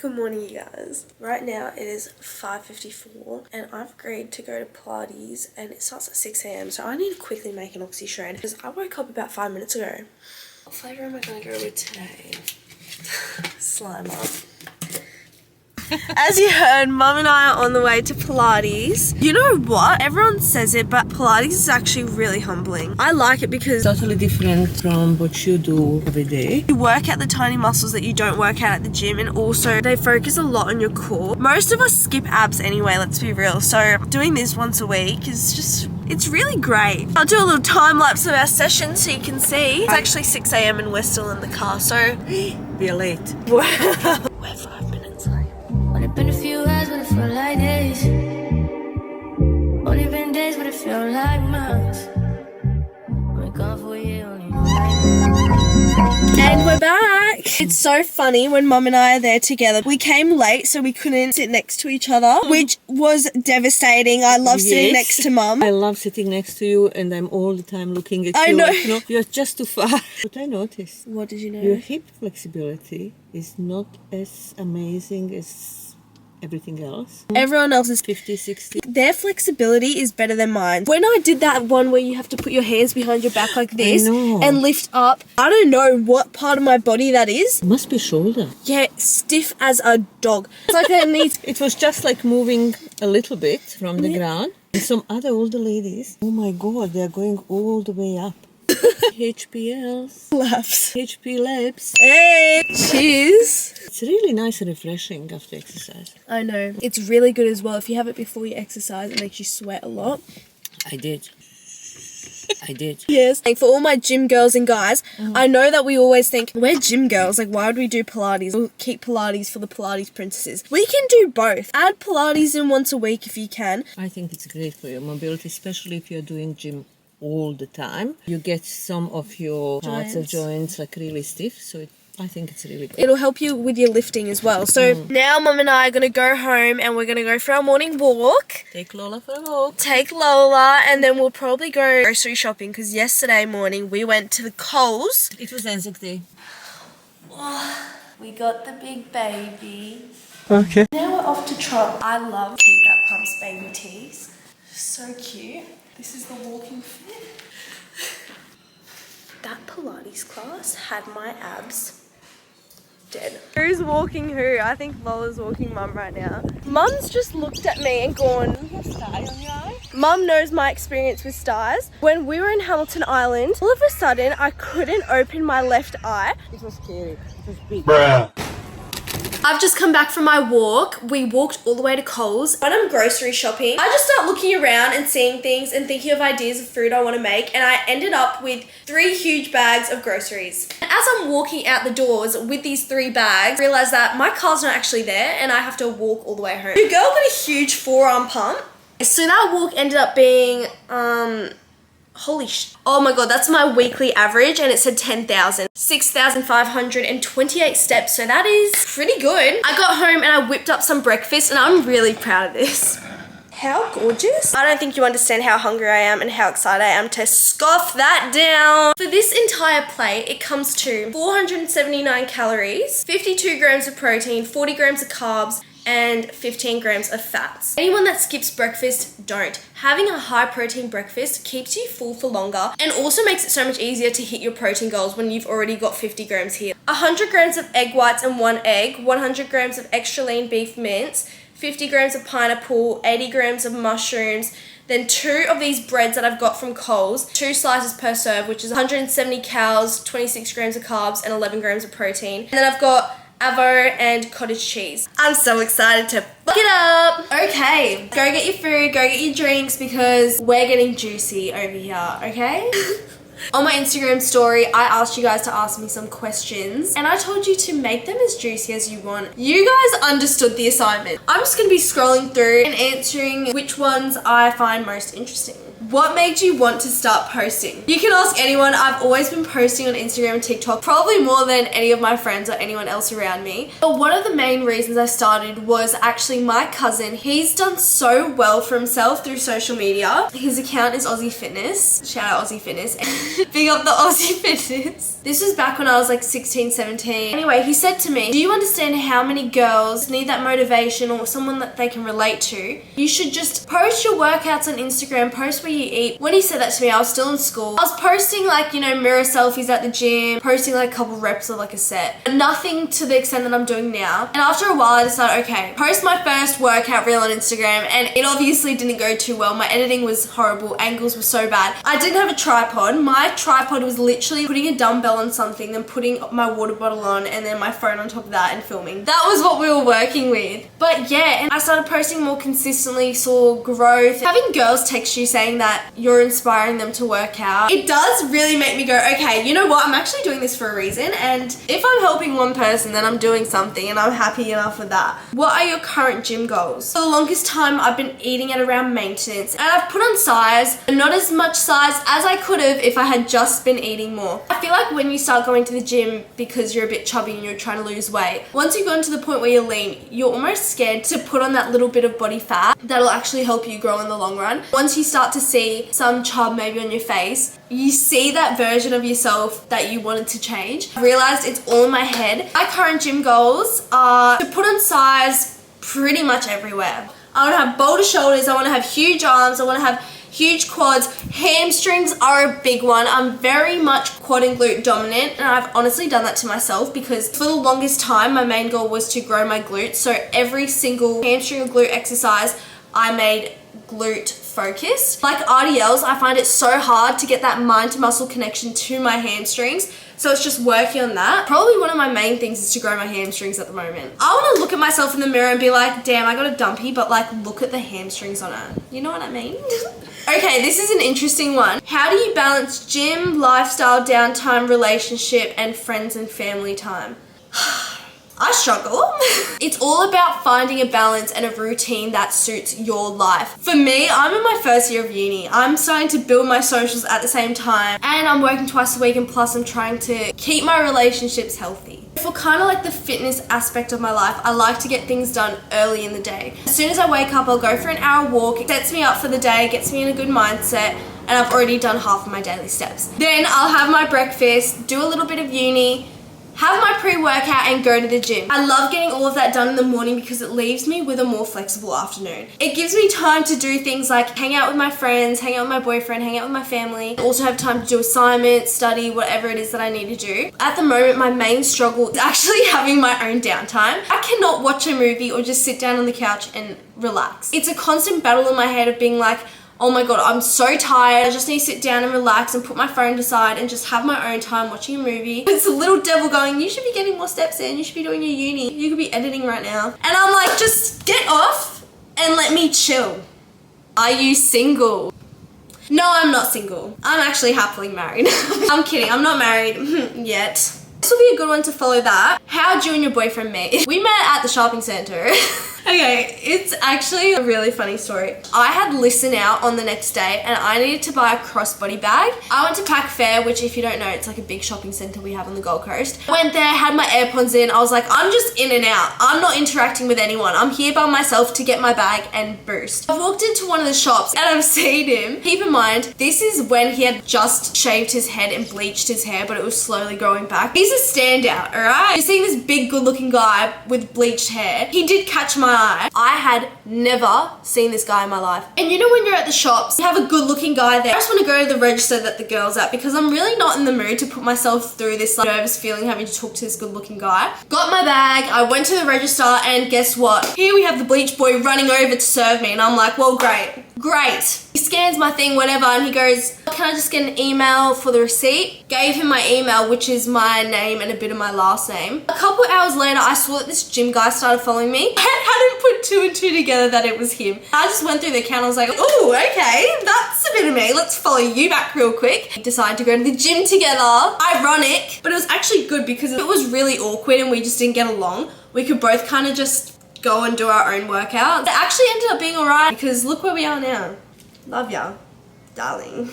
Good morning, you guys. Right now it is 5:54 and I've agreed to go to Pilates and it starts at 6 a.m. so I need to quickly make an oxy shred because I woke up about 5 minutes ago. What flavour am I going to go with today? Slimer. As you heard, Mum and I are on the way to Pilates. You know what? Everyone says it, but Pilates is actually really humbling. I like it because Totally different from what you do every day. you work out the tiny muscles that you don't work out at the gym, and also they focus a lot on your core. Most of us skip abs anyway, let's be real. So doing this once a week is just, it's really great. I'll do a little time lapse of our session so you can see. It's actually 6 a.m. and we're still in the car, so We're late. we're 5 minutes late. Only been a few hours, but it felt like days. Only been days, but it felt like months. Been gone for a year, only And we're back. It's so funny when Mum and I are there together. We came late so we couldn't sit next to each other, which was devastating. I love sitting next to Mum. I love sitting next to you and I'm all the time looking at I you. know. Like, you're just too far. What I noticed, What did you know? your hip flexibility is not as amazing as everything else. Everyone else is 50, 60. Their flexibility is better than mine. When I did that one where you have to put your hands behind your back like this and lift up, I don't know what part of my body that is. Must be shoulder. Yeah, stiff as a dog. It's like it needs... It was just like moving a little bit from the ground. And some other older ladies, oh my god, they're going all the way up. HPLs. Laughs. HP labs. Hey, cheers. It's really nice and refreshing after exercise. I know. It's really good as well. If you have it before you exercise, it makes you sweat a lot. I did. Yes. Like for all my gym girls and guys, I know that we always think, we're gym girls, like why would we do Pilates? We'll keep Pilates for the Pilates princesses. We can do both. Add Pilates in once a week if you can. I think it's great for your mobility, especially if you're doing gym all the time. You get some of your parts of joints like really stiff, so I think it's really good. It'll help you with your lifting as well. So now Mum and I are going to go home and we're going to go for our morning walk. Take Lola for a walk. Take Lola and then we'll probably go grocery shopping because yesterday morning we went to the Coles. It was Anzac Day. Oh, we got the big baby. Okay. Now we're off to Trump. I love Keep That Pump's baby tees. So cute. This is the walking fit. That Pilates class had my abs dead. Who's walking who? I think Lola's walking Mum right now. Mum's just looked at me and gone, you have sty on your eye? Mum knows my experience with stars. When we were in Hamilton Island, all of a sudden I couldn't open my left eye. It was scary. It was big. Bruh. I've just come back from my walk. We walked all the way to Coles. When I'm grocery shopping, I just start looking around and seeing things and thinking of ideas of food I want to make, and I ended up with 3 huge bags of groceries. And as I'm walking out the doors with these 3 bags, I realized that my car's not actually there and I have to walk all the way home. Your girl got a huge forearm pump. So that walk ended up being, oh my god, that's my weekly average and it said 10,000. 6,528 steps, so that is pretty good. I got home and I whipped up some breakfast and I'm really proud of this. How gorgeous. I don't think you understand how hungry I am and how excited I am to scoff that down. For this entire plate, it comes to 479 calories, 52 grams of protein, 40 grams of carbs, and 15 grams of fats. Anyone that skips breakfast, don't. Having a high protein breakfast keeps you full for longer and also makes it so much easier to hit your protein goals when you've already got 50 grams here. 100 grams of egg whites and 1 egg, 100 grams of extra lean beef mince, 50 grams of pineapple, 80 grams of mushrooms, then 2 of these breads that I've got from Coles, 2 slices per serve, which is 170 calories, 26 grams of carbs, and 11 grams of protein. And then I've got avo and cottage cheese. I'm so excited to fuck it up. Okay, go get your food, go get your drinks because we're getting juicy over here, okay? On my Instagram story, I asked you guys to ask me some questions and I told you to make them as juicy as you want. You guys understood the assignment. I'm just gonna be scrolling through and answering which ones I find most interesting. What made you want to start posting? You can ask anyone. I've always been posting on Instagram and TikTok, probably more than any of my friends or anyone else around me. But one of the main reasons I started was actually my cousin. He's done so well for himself through social media. His account is Aussie Fitness. Shout out Aussie Fitness. Big up the Aussie Fitness. This was back when I was like 16, 17. Anyway, he said to me, do you understand how many girls need that motivation or someone that they can relate to? You should just post your workouts on Instagram, post where you eat. When he said that to me, I was still in school. I was posting like, you know, mirror selfies at the gym, posting like a couple reps of like a set. But nothing to the extent that I'm doing now. And after a while I decided, okay, post my first workout reel on Instagram, and it obviously didn't go too well. My editing was horrible, angles were so bad. I didn't have a tripod. My tripod was literally putting a dumbbell on something, then putting my water bottle on, and then my phone on top of that and filming. That was what we were working with. But yeah, and I started posting more consistently, saw growth. Having girls text you saying that you're inspiring them to work out, it does really make me go, okay, you know what, I'm actually doing this for a reason, and if I'm helping one person, then I'm doing something and I'm happy enough with that. What are your current gym goals? For the longest time, I've been eating at around maintenance, and I've put on size, but not as much size as I could have if I had just been eating more. I feel like when you start going to the gym because you're a bit chubby and you're trying to lose weight, once you've gotten to the point where you're lean, you're almost scared to put on that little bit of body fat that'll actually help you grow in the long run. Once you start to see some chub maybe on your face, you see that version of yourself that you wanted to change. I realized it's all in my head. My current gym goals are to put on size pretty much everywhere. I want to have bolder shoulders, I want to have huge arms, I want to have huge quads. Hamstrings are a big one. I'm very much quad and glute dominant, and I've honestly done that to myself because for the longest time my main goal was to grow my glutes. So every single hamstring or glute exercise I made glute focused. Like RDLs, I find it so hard to get that mind to muscle connection to my hamstrings. So it's just working on that. Probably one of my main things is to grow my hamstrings at the moment. I want to look at myself in the mirror and be like, damn, I got a dumpy, but like look at the hamstrings on it. You know what I mean? Okay, this is an interesting one. How do you balance gym, lifestyle, downtime, relationship, and friends and family time? I struggle. It's all about finding a balance and a routine that suits your life. For me, I'm in my first year of uni. I'm starting to build my socials at the same time, and I'm working twice a week, and plus I'm trying to keep my relationships healthy. For kind of like the fitness aspect of my life, I like to get things done early in the day. As soon as I wake up, I'll go for an hour walk. It sets me up for the day, gets me in a good mindset, and I've already done half of my daily steps. Then I'll have my breakfast, do a little bit of uni, have my pre-workout, and go to the gym. I love getting all of that done in the morning because it leaves me with a more flexible afternoon. It gives me time to do things like hang out with my friends, hang out with my boyfriend, hang out with my family. I also have time to do assignments, study, whatever it is that I need to do. At the moment, my main struggle is actually having my own downtime. I cannot watch a movie or just sit down on the couch and relax. It's a constant battle in my head of being like, oh my god, I'm so tired. I just need to sit down and relax and put my phone aside and just have my own time watching a movie. It's a little devil going, you should be getting more steps in. You should be doing your uni. You could be editing right now. And I'm like, just get off and let me chill. Are you single? No, I'm not single. I'm actually happily married. I'm kidding. I'm not married yet. This will be a good one to follow that. How'd you and your boyfriend meet? We met at the shopping center. Okay, it's actually a really funny story. I had Listen Out on the next day and I needed to buy a crossbody bag. I went to Pack Fair, which if you don't know, it's like a big shopping center we have on the Gold Coast. I went there, had my AirPods in. I was like, I'm just in and out. I'm not interacting with anyone. I'm here by myself to get my bag and boost. I walked into one of the shops and I've seen him. Keep in mind, this is when he had just shaved his head and bleached his hair, but it was slowly growing back. He's a standout, all right? You're seeing this big, good-looking guy with bleached hair. He did catch my eye. I had never seen this guy in my life. And you know when you're at the shops, you have a good looking guy there. I just want to go to the register that the girl's at because I'm really not in the mood to put myself through this like, nervous feeling having to talk to this good looking guy. Got my bag, I went to the register, and guess what? Here we have the bleach boy running over to serve me, and I'm like, well, great. He scans my thing, whatever, and he goes, can I just get an email for the receipt? Gave him my email, which is my name and a bit of my last name. A couple hours later, I saw that this gym guy started following me. I hadn't put two and two together that it was him. I just went through the account, I was like, oh, okay, that's a bit of me. Let's follow you back real quick. We decided to go to the gym together. Ironic, but it was actually good because it was really awkward and we just didn't get along. We could both kind of just go and do our own workout. It actually ended up being alright because look where we are now. Love ya. Darling.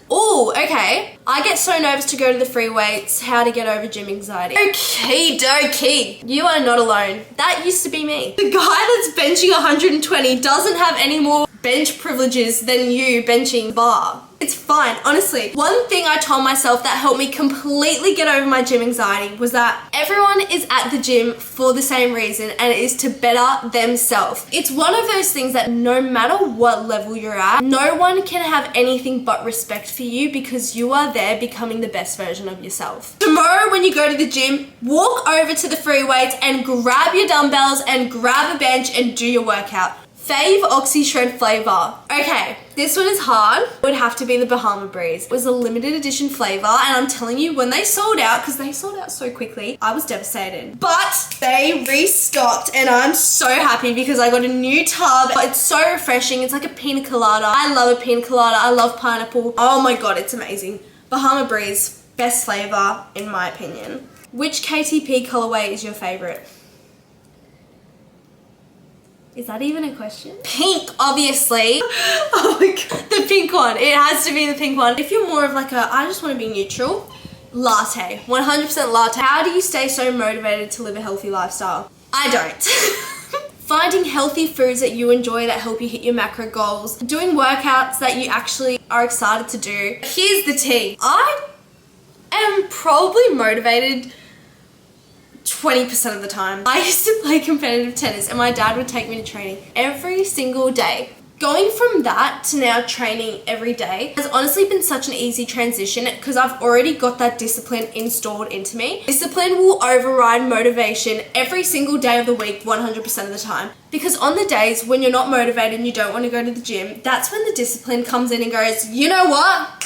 Oh, okay. I get so nervous to go to the free weights. How to get over gym anxiety. Okie dokie. You are not alone. That used to be me. The guy that's benching 120 doesn't have any more bench privileges than you benching bar. It's fine, honestly. One thing I told myself that helped me completely get over my gym anxiety was that everyone is at the gym for the same reason, and it is to better themselves. It's one of those things that no matter what level you're at, no one can have anything but respect for you because you are there becoming the best version of yourself. Tomorrow when you go to the gym, walk over to the free weights and grab your dumbbells and grab a bench and do your workout. Fave Oxy Shred flavor. Okay, this one is hard. It would have to be the Bahama Breeze. It was a limited edition flavor, and I'm telling you, when they sold out, because they sold out so quickly, I was devastated. But they restocked, and I'm so happy because I got a new tub. It's so refreshing. It's like a pina colada. I love a pina colada. I love pineapple. Oh my god, it's amazing. Bahama Breeze, best flavor in my opinion. Which KTP colorway is your favorite? Is that even a question? Pink, obviously. Oh my god. The pink one. It has to be the pink one. If you're more of like a, I just want to be neutral, latte. 100% latte. How do you stay so motivated to live a healthy lifestyle? I don't. Finding healthy foods that you enjoy that help you hit your macro goals. Doing workouts that you actually are excited to do. Here's the tea. I am probably motivated 20% of the time. I used to play competitive tennis and my dad would take me to training every single day. Going from that to now training every day has honestly been such an easy transition because I've already got that discipline installed into me. Discipline will override motivation every single day of the week, 100% of the time. Because on the days when you're not motivated and you don't want to go to the gym, that's when the discipline comes in and goes, you know what?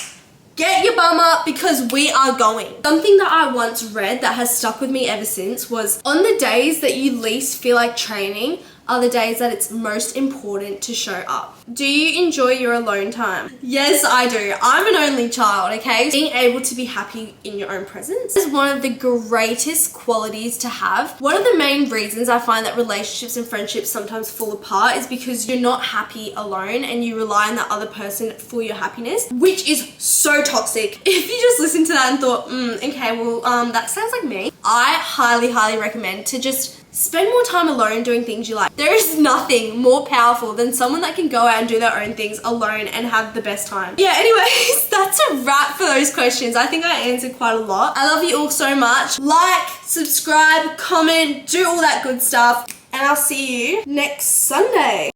Get your bum up because we are going. Something that I once read that has stuck with me ever since was on the days that you least feel like training are the days that it's most important to show up. Do you enjoy your alone time? Yes, I do. I'm an only child, okay? Being able to be happy in your own presence is one of the greatest qualities to have. One of the main reasons I find that relationships and friendships sometimes fall apart is because you're not happy alone and you rely on that other person for your happiness, which is so toxic. If you just listened to that and thought, okay, well, that sounds like me, I highly, highly recommend to just spend more time alone doing things you like. There is nothing more powerful than someone that can go out and do their own things alone and have the best time. Yeah, anyways, that's a wrap for those questions. I think I answered quite a lot. I love you all so much. Like, subscribe, comment, do all that good stuff, and I'll see you next Sunday.